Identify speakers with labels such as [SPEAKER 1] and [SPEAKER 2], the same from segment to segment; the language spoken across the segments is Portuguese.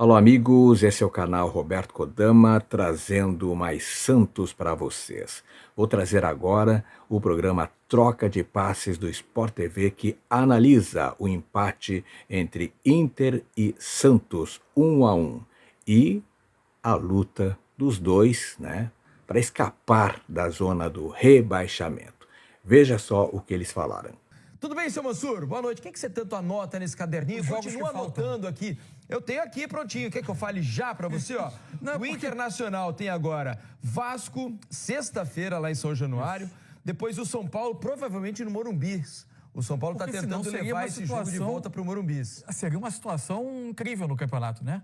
[SPEAKER 1] Alô, amigos, esse é o canal Roberto Kodama trazendo mais Santos para vocês. Vou trazer agora o programa Troca de Passes do Sport TV que analisa o empate entre Inter e Santos 1-1 e a luta dos dois, né, para escapar da zona do rebaixamento. Veja só o que eles falaram.
[SPEAKER 2] Tudo bem, seu Mansur? Boa noite. O que você tanto anota nesse caderninho? Continua anotando aqui. Eu tenho aqui prontinho. Quer que eu fale já pra você? Ó? O Internacional tem agora Vasco, sexta-feira lá em São Januário. Depois o São Paulo, provavelmente no Morumbi. O São Paulo está tentando levar esse jogo de volta para o Morumbi.
[SPEAKER 3] Seria uma situação incrível no campeonato, né?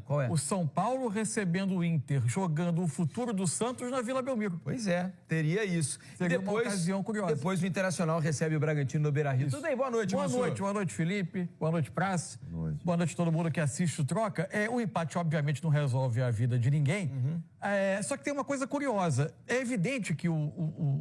[SPEAKER 2] Qual é?
[SPEAKER 3] O São Paulo recebendo o Inter, jogando o futuro do Santos na Vila Belmiro.
[SPEAKER 2] Pois é, teria isso.
[SPEAKER 3] Seria uma ocasião curiosa.
[SPEAKER 2] Depois o Internacional recebe o Bragantino no Beira-Rio. Tudo bem? Boa noite, Mansur.
[SPEAKER 3] Boa noite, Felipe. Boa noite, Praça. Boa noite a todo mundo que assiste o Troca. O empate, obviamente, não resolve a vida de ninguém. Só que tem uma coisa curiosa. É evidente que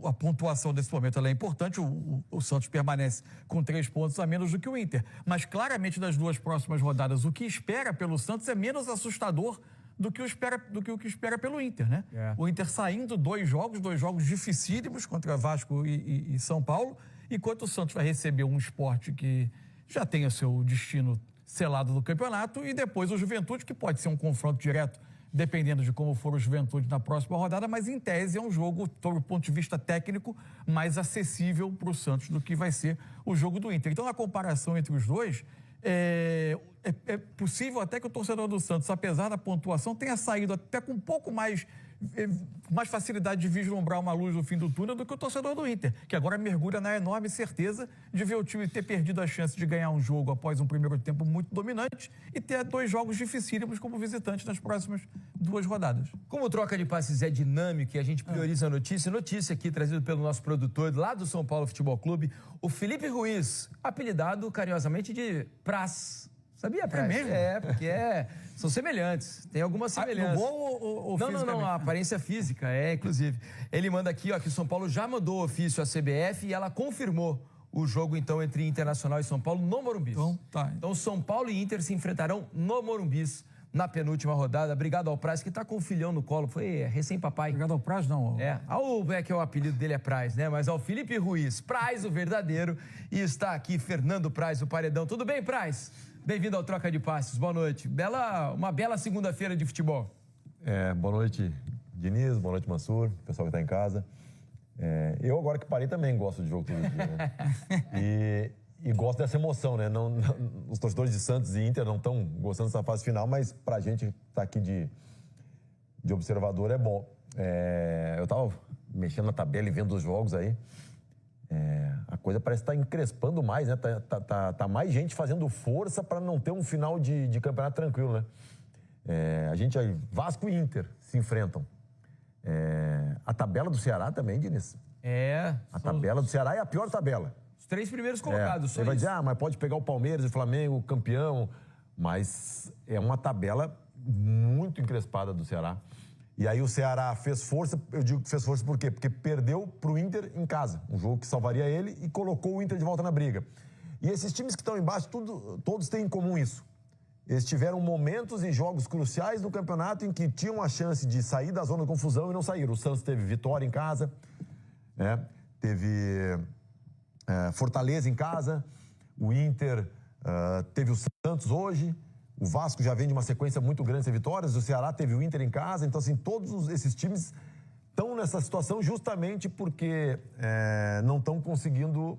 [SPEAKER 3] a pontuação desse momento ela é importante. O Santos permanece com 3 pontos a menos do que o Inter. Mas, claramente, das duas próximas rodadas, o que espera pelo Santos é menos assustador do que o que espera pelo Inter, né? O Inter saindo dois jogos dificílimos contra Vasco e São Paulo, enquanto o Santos vai receber um Sport que já tem o seu destino selado no campeonato e depois o Juventude, que pode ser um confronto direto, dependendo de como for o Juventude na próxima rodada, mas em tese é um jogo, do ponto de vista técnico, mais acessível para o Santos do que vai ser o jogo do Inter. Então, a comparação entre os dois, é possível até que o torcedor do Santos, apesar da pontuação, tenha saído até com um pouco mais facilidade de vislumbrar uma luz no fim do túnel do que o torcedor do Inter, que agora mergulha na enorme certeza de ver o time ter perdido a chance de ganhar um jogo após um primeiro tempo muito dominante e ter 2 jogos dificílimos como visitante nas próximas 2 rodadas.
[SPEAKER 2] Como o Troca de Passes é dinâmico e a gente prioriza a notícia aqui trazida pelo nosso produtor lá do São Paulo Futebol Clube, o Felipe Ruiz, apelidado carinhosamente de Praz. Sabia, Praz?
[SPEAKER 3] É mesmo?
[SPEAKER 2] Porque são semelhantes, tem algumas semelhanças.
[SPEAKER 3] No gol ou
[SPEAKER 2] Não, a aparência física, inclusive. Ele manda aqui, ó, que o São Paulo já mandou ofício à CBF e ela confirmou o jogo, então, entre Internacional e São Paulo no Morumbi. Então, São Paulo e Inter se enfrentarão no Morumbi na penúltima rodada. Obrigado ao Praz, que tá com o filhão no colo, foi recém-papai.
[SPEAKER 3] Obrigado ao Praz, não.
[SPEAKER 2] Que é o apelido dele é Praz, né? Mas ao Felipe Ruiz, Praz, o verdadeiro, e está aqui Fernando Praz, o paredão. Tudo bem, Praz? Bem-vindo ao Troca de Passes, boa noite. Uma bela segunda-feira de futebol.
[SPEAKER 4] Boa noite, Diniz, boa noite, Mansur, pessoal que está em casa. Eu, agora que parei, também gosto de jogo todo dia, né? E gosto dessa emoção, né? Os torcedores de Santos e Inter não estão gostando dessa fase final, mas pra gente estar aqui de observador é bom. Eu estava mexendo na tabela e vendo os jogos aí. A coisa parece estar encrespando mais, né? Tá mais gente fazendo força para não ter um final de campeonato tranquilo, né? Vasco e Inter se enfrentam. A tabela do Ceará também, Diniz. A tabela do Ceará é a pior tabela.
[SPEAKER 2] Os 3 primeiros colocados.
[SPEAKER 4] Você vai dizer, mas pode pegar o Palmeiras e o Flamengo, campeão. Mas é uma tabela muito encrespada do Ceará. E aí o Ceará fez força, eu digo que fez força por quê? Porque perdeu pro Inter em casa, um jogo que salvaria ele e colocou o Inter de volta na briga. E esses times que estão embaixo, todos têm em comum isso. Eles tiveram momentos e jogos cruciais no campeonato em que tinham a chance de sair da zona de confusão e não saíram. O Santos teve vitória em casa, né? Teve Fortaleza em casa, o Inter teve o Santos hoje. O Vasco já vem de uma sequência muito grande de vitórias, o Ceará teve o Inter em casa, então assim, todos esses times estão nessa situação justamente porque não estão conseguindo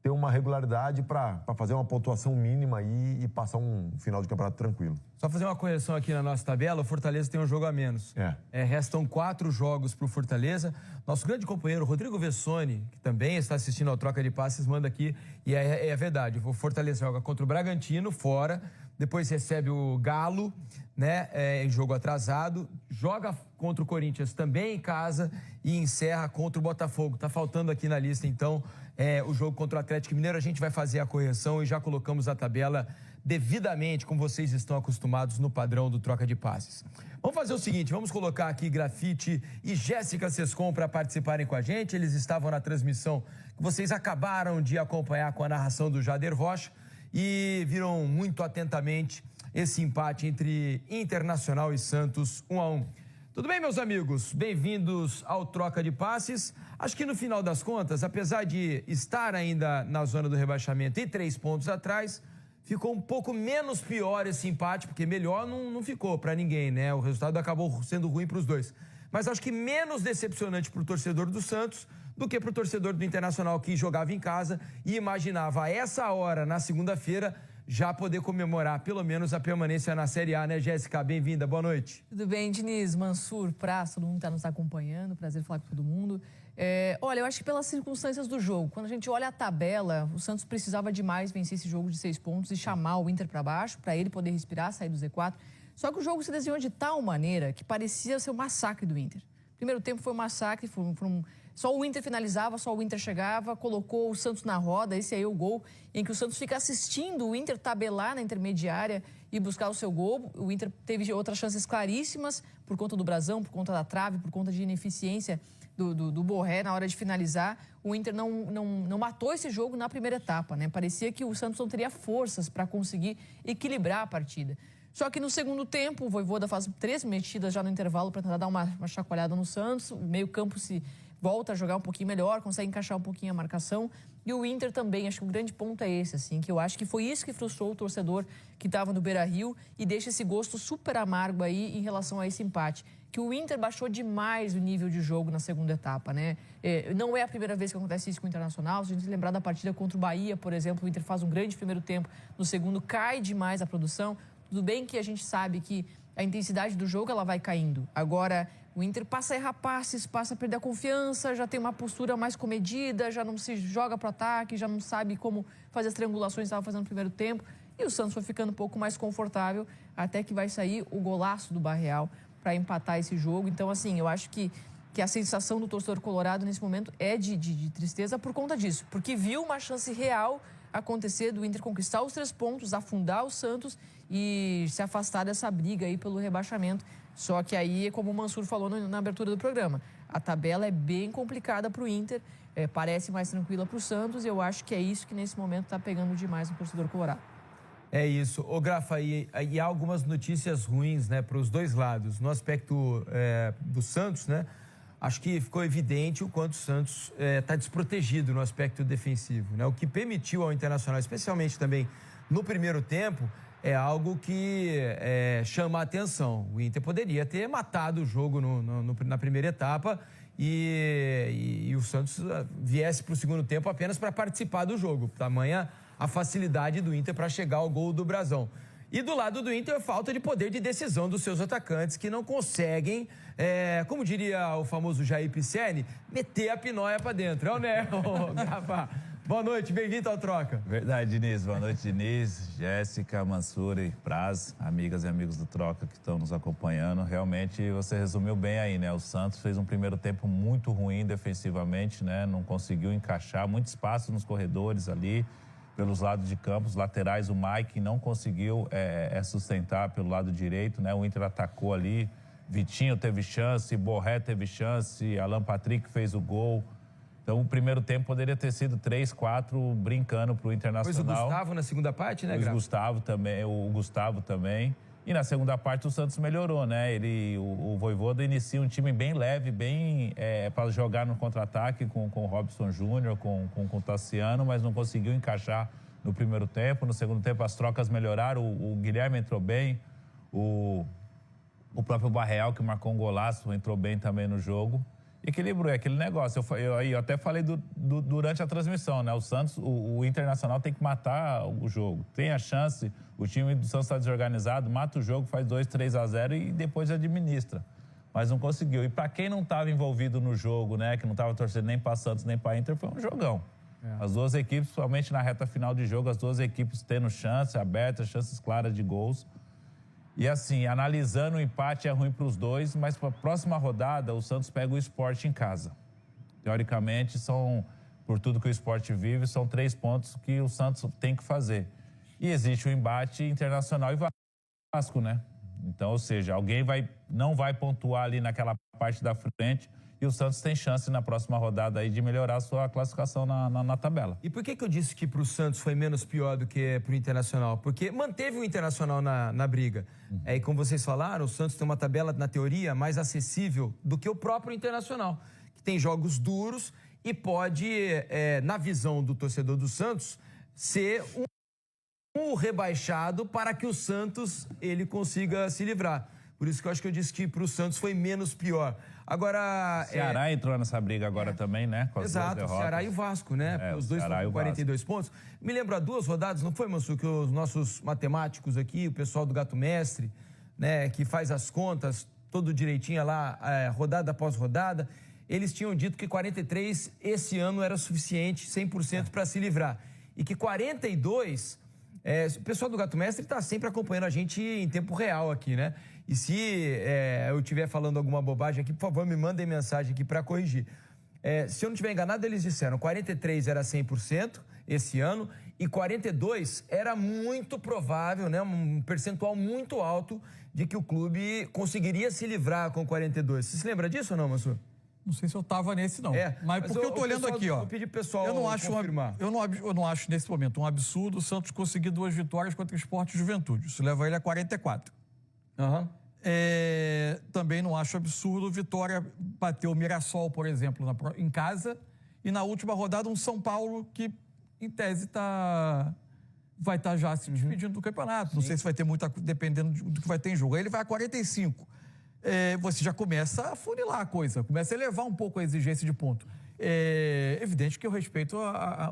[SPEAKER 4] ter uma regularidade para fazer uma pontuação mínima aí e passar um final de campeonato tranquilo.
[SPEAKER 2] Só fazer uma correção aqui na nossa tabela, o Fortaleza tem um jogo a menos. Restam 4 jogos para o Fortaleza. Nosso grande companheiro, Rodrigo Vessoni, que também está assistindo ao Troca de Passes, manda aqui, e é verdade, o Fortaleza joga contra o Bragantino, fora, depois recebe o Galo, né, em jogo atrasado, joga contra o Corinthians também em casa e encerra contra o Botafogo. Tá faltando aqui na lista, então, o jogo contra o Atlético Mineiro. A gente vai fazer a correção e já colocamos a tabela devidamente, como vocês estão acostumados no padrão do Troca de Passes. Vamos fazer o seguinte, vamos colocar aqui Grafite e Jéssica Sescon para participarem com a gente. Eles estavam na transmissão que vocês acabaram de acompanhar com a narração do Jader Rocha e viram muito atentamente esse empate entre Internacional e Santos 1-1. Tudo bem, meus amigos? Bem-vindos ao Troca de Passes. Acho que no final das contas, apesar de estar ainda na zona do rebaixamento e 3 pontos atrás, ficou um pouco menos pior esse empate, porque melhor não ficou para ninguém, né? O resultado acabou sendo ruim para os dois. Mas acho que menos decepcionante para o torcedor do Santos do que para o torcedor do Internacional, que jogava em casa e imaginava a essa hora, na segunda-feira, já poder comemorar pelo menos a permanência na Série A, né, Jéssica? Bem-vinda, boa noite.
[SPEAKER 5] Tudo bem, Diniz, Mansur, Praz, todo mundo está nos acompanhando, prazer falar com todo mundo. Olha, eu acho que pelas circunstâncias do jogo, quando a gente olha a tabela, o Santos precisava demais vencer esse jogo de 6 pontos e chamar o Inter para baixo, para ele poder respirar, sair do Z4. Só que o jogo se desenhou de tal maneira que parecia ser um massacre do Inter. Primeiro tempo foi um massacre, só o Inter finalizava, só o Inter chegava, colocou o Santos na roda, esse aí é o gol, em que o Santos fica assistindo o Inter tabelar na intermediária e buscar o seu gol. O Inter teve outras chances claríssimas por conta do brasão, por conta da trave, por conta de ineficiência do Borré na hora de finalizar. O Inter não matou esse jogo na primeira etapa, né? Parecia que o Santos não teria forças para conseguir equilibrar a partida. Só que no segundo tempo, o Vojvoda faz 3 mexidas já no intervalo para tentar dar uma chacoalhada no Santos. O meio-campo se volta a jogar um pouquinho melhor, consegue encaixar um pouquinho a marcação. E o Inter também, acho que o grande ponto é esse, assim, que eu acho que foi isso que frustrou o torcedor que estava no Beira-Rio e deixa esse gosto super amargo aí em relação a esse empate. Que o Inter baixou demais o nível de jogo na segunda etapa, né? Não é a primeira vez que acontece isso com o Internacional. Se a gente lembrar da partida contra o Bahia, por exemplo, o Inter faz um grande primeiro tempo, no segundo cai demais a produção. Tudo bem que a gente sabe que a intensidade do jogo ela vai caindo. Agora, o Inter passa a errar passes, passa a perder a confiança, já tem uma postura mais comedida, já não se joga para o ataque, já não sabe como fazer as triangulações que estava fazendo no primeiro tempo. E o Santos foi ficando um pouco mais confortável, até que vai sair o golaço do Barreal para empatar esse jogo. Então, assim, eu acho que a sensação do torcedor colorado nesse momento é de tristeza por conta disso. Porque viu uma chance real acontecer do Inter conquistar os 3 pontos, afundar o Santos e se afastar dessa briga aí pelo rebaixamento. Só que aí, como o Mansur falou na abertura do programa, a tabela é bem complicada para o Inter, parece mais tranquila para o Santos, e eu acho que é isso que nesse momento está pegando demais no torcedor colorado.
[SPEAKER 2] É isso. Ô, Grafa, e há algumas notícias ruins, né, para os dois lados. No aspecto do Santos, né, acho que ficou evidente o quanto o Santos está desprotegido no aspecto defensivo, né? O que permitiu ao Internacional, especialmente também no primeiro tempo, é algo que chama a atenção. O Inter poderia ter matado o jogo na primeira etapa e o Santos viesse para o segundo tempo apenas para participar do jogo. Tamanha a facilidade do Inter para chegar ao gol do Brasão. E do lado do Inter, falta de poder de decisão dos seus atacantes, que não conseguem, como diria o famoso Jair Pisserni, meter a pinóia para dentro. É o né, Grafa? Boa noite, bem-vindo ao Troca.
[SPEAKER 6] Verdade, Diniz. Boa noite, Diniz, Jéssica, Mansur e Praz, amigas e amigos do Troca que estão nos acompanhando. Realmente, você resumiu bem aí, né? O Santos fez um primeiro tempo muito ruim defensivamente, né? Não conseguiu encaixar, muito espaço nos corredores ali, pelos lados de campo. Os laterais, o Mike não conseguiu sustentar pelo lado direito, né? O Inter atacou ali, Vitinho teve chance, Borré teve chance, Alan Patrick fez o gol. Então, o primeiro tempo poderia ter sido 3, 4, brincando para o Internacional.
[SPEAKER 2] Depois o Gustavo na segunda parte, né, Grafa?
[SPEAKER 6] O Gustavo também. E na segunda parte o Santos melhorou, né? O Vojvoda inicia um time bem leve, bem para jogar no contra-ataque com o Robson Júnior, com o Tassiano, mas não conseguiu encaixar no primeiro tempo. No segundo tempo as trocas melhoraram, o Guilherme entrou bem, o próprio Barreal, que marcou um golaço, entrou bem também no jogo. Equilibrou, é aquele negócio. Eu até falei durante a transmissão, né? O Santos, o Internacional tem que matar o jogo. Tem a chance, o time do Santos está desorganizado, mata o jogo, faz 2, 3-0 e depois administra. Mas não conseguiu. E para quem não estava envolvido no jogo, né? Que não estava torcendo nem para Santos nem para Inter, foi um jogão. As duas equipes, principalmente na reta final de jogo, as duas equipes tendo chance aberta, chances claras de gols. E assim, analisando o empate é ruim para os dois, mas para a próxima rodada o Santos pega o Sport em casa. Teoricamente, por tudo que o Sport vive, são 3 pontos que o Santos tem que fazer. E existe o embate Internacional e Vasco, né? Então, ou seja, alguém não vai pontuar ali naquela parte da frente E o Santos tem chance na próxima rodada aí de melhorar a sua classificação na tabela.
[SPEAKER 2] E por que eu disse que para o Santos foi menos pior do que para o Internacional? Porque manteve o Internacional na briga. E como vocês falaram, o Santos tem uma tabela, na teoria, mais acessível do que o próprio Internacional, que tem jogos duros e pode, na visão do torcedor do Santos, ser um rebaixado para que o Santos ele consiga se livrar. Por isso que eu acho que eu disse que para o Santos foi menos pior. Agora...
[SPEAKER 6] O Ceará entrou nessa briga agora também, né? Com as duas derrotas.
[SPEAKER 2] O Ceará e o Vasco, né? Os dois estão com 42 pontos. Me lembro, há 2 rodadas, não foi, Mansur, que os nossos matemáticos aqui, o pessoal do Gato Mestre, né, que faz as contas, todo direitinho lá, rodada após rodada, eles tinham dito que 43 esse ano era suficiente, 100% para se livrar. E que 42... o pessoal do Gato Mestre está sempre acompanhando a gente em tempo real aqui, né? E se eu estiver falando alguma bobagem aqui, por favor, me mandem mensagem aqui para corrigir. Se eu não estiver enganado, eles disseram 43 era 100% esse ano e 42 era muito provável, né? Um percentual muito alto de que o clube conseguiria se livrar com 42. Você se lembra disso ou não, Mansur?
[SPEAKER 3] Não sei se eu estava nesse, não. Mas porque eu tô olhando aqui, ó.
[SPEAKER 2] Eu pedi pro pessoal
[SPEAKER 3] eu não acho
[SPEAKER 2] confirmar.
[SPEAKER 3] Eu não acho, nesse momento, um absurdo o Santos conseguir 2 vitórias contra o Sport e Juventude. Isso leva ele a 44. Também não acho absurdo o Vitória bater o Mirassol, por exemplo, em casa. E na última rodada, um São Paulo que, em tese, vai estar já se despedindo do campeonato. Não sei se vai ter muita... Dependendo do que vai ter em jogo. Aí ele vai a 45. Você já começa a funilar a coisa, começa a elevar um pouco a exigência de ponto. É evidente que eu respeito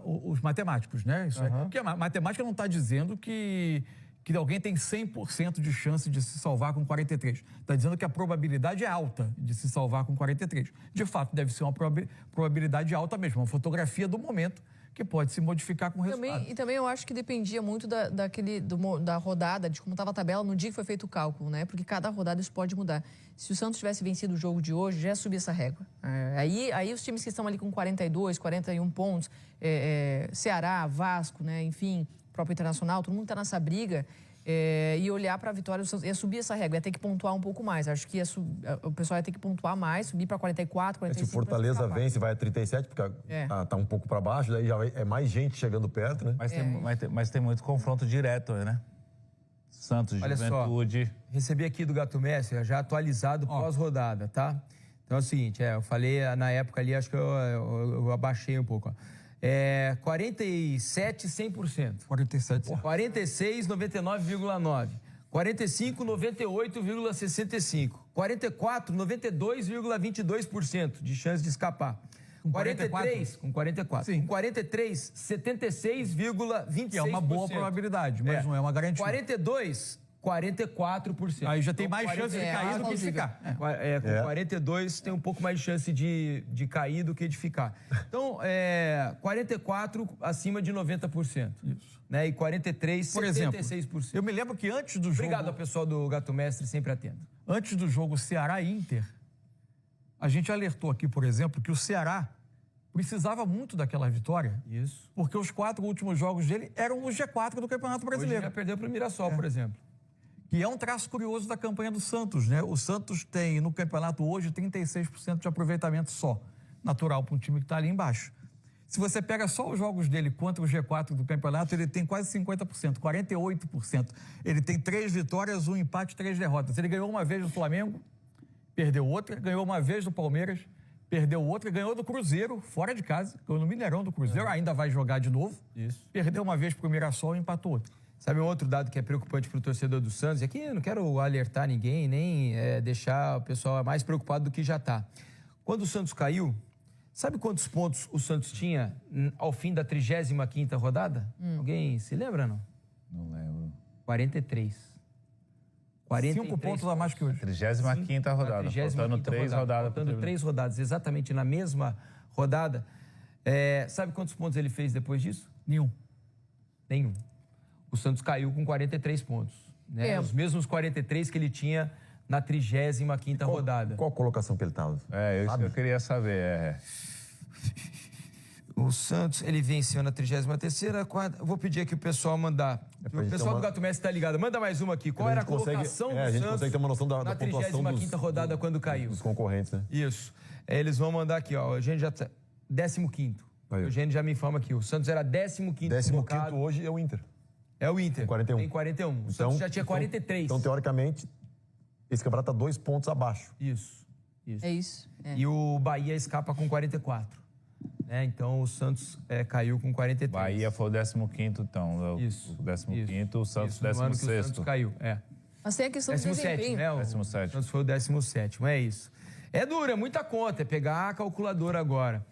[SPEAKER 3] os matemáticos, né? Isso porque a matemática não está dizendo que alguém tem 100% de chance de se salvar com 43. Está dizendo que a probabilidade é alta de se salvar com 43. De fato, deve ser uma probabilidade alta mesmo, uma fotografia do momento que pode se modificar com o resultado.
[SPEAKER 5] E também eu acho que dependia muito da rodada, de como estava a tabela no dia que foi feito o cálculo, né? Porque cada rodada isso pode mudar. Se o Santos tivesse vencido o jogo de hoje, já ia subir essa régua. Aí os times que estão ali com 42, 41 pontos, Ceará, Vasco, né? Enfim, próprio Internacional, todo mundo está nessa briga. E olhar para a vitória, ia subir essa régua, ia ter que pontuar um pouco mais. Acho que o pessoal ia ter que pontuar mais, subir para 44, 45.
[SPEAKER 4] Se o Fortaleza vence, vai a 37, porque tá um pouco para baixo, daí já é mais gente chegando perto, né?
[SPEAKER 6] Mas tem muito confronto direto, né? Santos,
[SPEAKER 2] olha
[SPEAKER 6] Juventude.
[SPEAKER 2] Só, recebi aqui do Gato Mestre, já atualizado pós-rodada, tá? Então é o seguinte, eu falei na época ali, acho que eu abaixei um pouco, 47, 100%.
[SPEAKER 3] 47.
[SPEAKER 2] 46, 99,9%. 45, 98,65%. 44, 92,22% de chance de escapar. Com 43, com 44.
[SPEAKER 3] Sim.
[SPEAKER 2] Com 43, 76,26%.
[SPEAKER 3] Que é uma boa probabilidade, mas não é uma garantia.
[SPEAKER 2] 42, 44%.
[SPEAKER 3] Aí já tem mais chance de cair do que de ficar.
[SPEAKER 2] Com 42 tem um pouco mais de chance de cair do que de ficar. Então, 44 acima de 90%. Isso. Né? E 43,
[SPEAKER 3] por
[SPEAKER 2] 76%.
[SPEAKER 3] Exemplo, eu me lembro que antes do jogo...
[SPEAKER 2] Obrigado ao pessoal do Gato Mestre, sempre atento.
[SPEAKER 3] Antes do jogo Ceará e Inter, a gente alertou aqui, por exemplo, que o Ceará precisava muito daquela vitória.
[SPEAKER 2] Isso.
[SPEAKER 3] Porque os 4 últimos jogos dele eram o G4 do Campeonato Brasileiro.
[SPEAKER 2] Hoje já perdeu para o Mirassol, por exemplo.
[SPEAKER 3] Que é um traço curioso da campanha do Santos, né? O Santos tem no campeonato hoje 36% de aproveitamento só, natural para um time que está ali embaixo. Se você pega só os jogos dele contra o G4 do campeonato, ele tem quase 50%, 48%. Ele tem 3 vitórias, 1 empate, 3 derrotas. Ele ganhou uma vez do Flamengo, perdeu outra, ganhou uma vez do Palmeiras, perdeu outra, ganhou do Cruzeiro, fora de casa, ganhou no Mineirão do Cruzeiro, ainda vai jogar de novo.
[SPEAKER 2] Isso.
[SPEAKER 3] Perdeu uma vez para o Mirassol e empatou outra.
[SPEAKER 2] Sabe um outro dado que é preocupante para o torcedor do Santos? E aqui eu não quero alertar ninguém, nem deixar o pessoal mais preocupado do que já está. Quando o Santos caiu, sabe quantos pontos o Santos tinha ao fim da 35ª rodada? Alguém se lembra, não?
[SPEAKER 6] Não lembro.
[SPEAKER 2] 43.
[SPEAKER 3] 5 pontos a mais que hoje.
[SPEAKER 6] 35ª rodada. Faltando 3 rodadas.
[SPEAKER 2] Faltando 3 rodadas, exatamente na mesma rodada. Sabe quantos pontos ele fez depois disso?
[SPEAKER 3] Nenhum.
[SPEAKER 2] O Santos caiu com 43 pontos. Né? Os mesmos 43 que ele tinha na 35ª rodada.
[SPEAKER 4] Qual colocação que ele estava?
[SPEAKER 6] Isso que eu queria saber.
[SPEAKER 2] O Santos, ele venceu na 33ª, quarta. Vou pedir aqui o pessoal mandar. O pessoal do Gato Mestre tá ligado. Manda mais uma aqui. Qual era a colocação do Santos?
[SPEAKER 4] A gente consegue ter uma noção da
[SPEAKER 2] na
[SPEAKER 4] pontuação
[SPEAKER 2] 35ª rodada quando caiu.
[SPEAKER 4] Dos concorrentes, né?
[SPEAKER 2] Isso. Eles vão mandar aqui, ó. A gente já tá... 15º. O Eugênio já me informa aqui. O Santos era 15º
[SPEAKER 4] 15º hoje é o Inter.
[SPEAKER 2] É o Inter.
[SPEAKER 4] Tem 41.
[SPEAKER 2] Tem 41. O Santos já tinha 43.
[SPEAKER 4] Então, teoricamente, esse campeonato tá 2 pontos abaixo.
[SPEAKER 2] Isso.
[SPEAKER 5] É isso.
[SPEAKER 2] E o Bahia escapa com 44. Então o Santos caiu com 43.
[SPEAKER 6] Bahia foi o 15º, então.
[SPEAKER 2] Isso.
[SPEAKER 6] O 15º, o Santos 16º.
[SPEAKER 2] No ano que o Santos caiu,
[SPEAKER 5] Mas tem a questão do
[SPEAKER 2] 17, né? O
[SPEAKER 6] 17º.
[SPEAKER 2] Santos foi o 17º, é isso. É duro, é muita conta, é pegar a calculadora agora.